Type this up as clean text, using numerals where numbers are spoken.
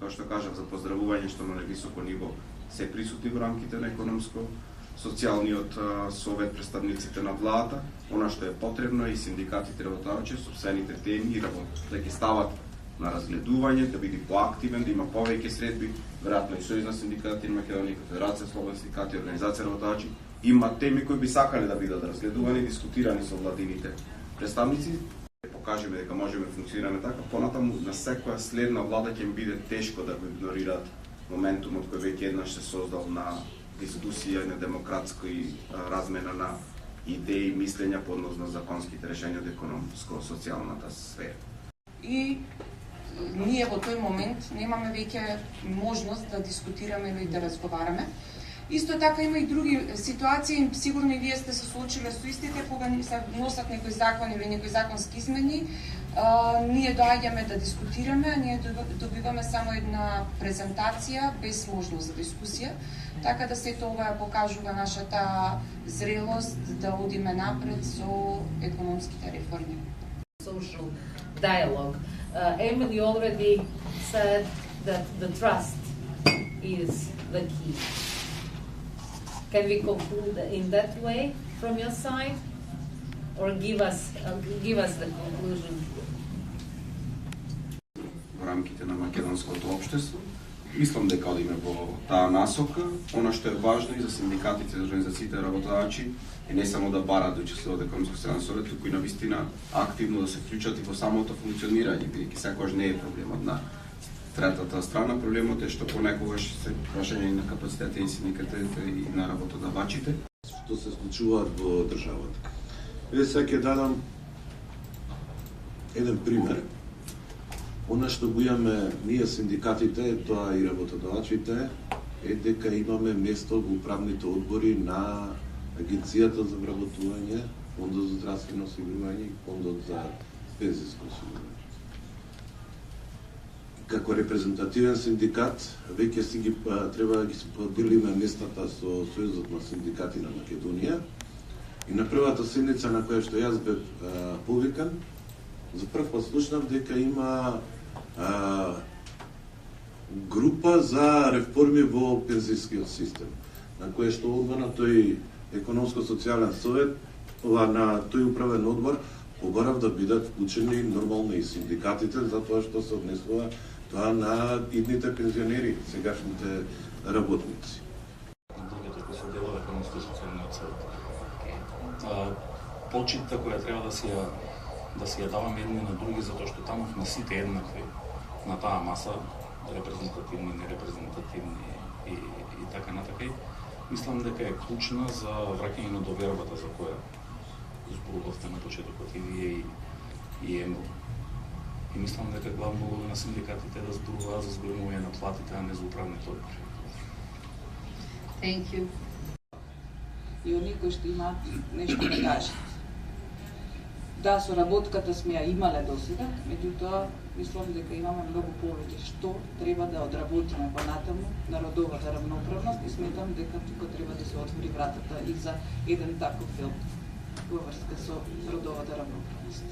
како што кажав, за поздравување што на високо ниво се присутни во рамките на економско социјалниот совет, представниците на владата, она што е потребно и синдикатите работодавачи, собствените теми да ги стават на разгледување, да биде поактивен, да има повеќе средби, веројатно и Сојуз на синдикати на Македонија, Конфедерација слободни синдикати, Организација работодавачи, има теми кои би сакале да бидат разгледувани, дискутирани со владините представници. Покажеме дека можеме да функционираме така, понатаму на секоја следна влада ќе им биде тешко да го игнорираат моментумот кој веќе еднаш се создал на дискусија и на демократска и размена на идеи, мислења по однос на законските решења од економско-социјалната сфера. И ние во тој момент немаме веќе можност да дискутираме или да разговараме. Исто така има и други ситуации, сигурно и вие сте се соочиле со истите, кога се носат некои закони или некои законски измени, ние доаѓаме да дискутираме, а ние добиваме само една презентација без можност за дискусија, така да сето ова покажува нашата зрелост да одиме напред со економските реформи. Social dialogue. Emily already said that the trust is the key. Can we conclude in that way from your side, or give us the conclusion? Во рамките на македонското општество, мислам дека одиме во таа насока. Она што е важно и за синдикатите и за организациите работодавачи е не само да бараат да учествуваат во економско-социјален совет, туку и навистина активно да се вклучат и во самото функционирање, бидејќи секогаш не е проблемот на третата страна, проблемот е што понекогаш се прашање на капацитетите и синдикатите и на работодавачите. Што се случуваат во државата. Сега ќе дадам еден пример. Она што го имаме ние синдикатите, тоа и работодавачите, е дека имаме место во управните одбори на Агенцијата за вработување, Фондот за здравствено осигурување и Фондот за пензиско осигурување. Како репрезентативен синдикат, веќе треба да ги поделиме местата со Сојузот на синдикати на Македонија. И на првата седница на која што јас бев повикан, за прв пат слушнав дека има група за реформи во пензискиот систем, на која што одба на тој економско-социјален совет, на тој управен одбор, побарав да бидат вклучени нормално и синдикатите, затоа што се однесува тоа на идните пензионери, сегашните работници. Другите кои се делове кон институционалниот совет. Почитта која треба да си ја даваме едни на други, затоа што таму сме сите еднакви на таа маса, репрезентативни, нерепрезентативни и така натака. Мислам дека е клучна за враќање на довербата за која зборувавте на почетокот и вие и Емил. И мислам дека главна улога на синдикатите да зборуваат за зголемување на платите, а не за управните одбори. Thank you. И оние кои што имаат нешто да кажат. Да, соработката сме ја имале досега, меѓутоа мислам дека имаме многу повеќе што треба да одработиме понатаму на родовата равноправност и сметам дека тука треба да се отвори вратата и за еден таков филм во врска со родовата равноправност.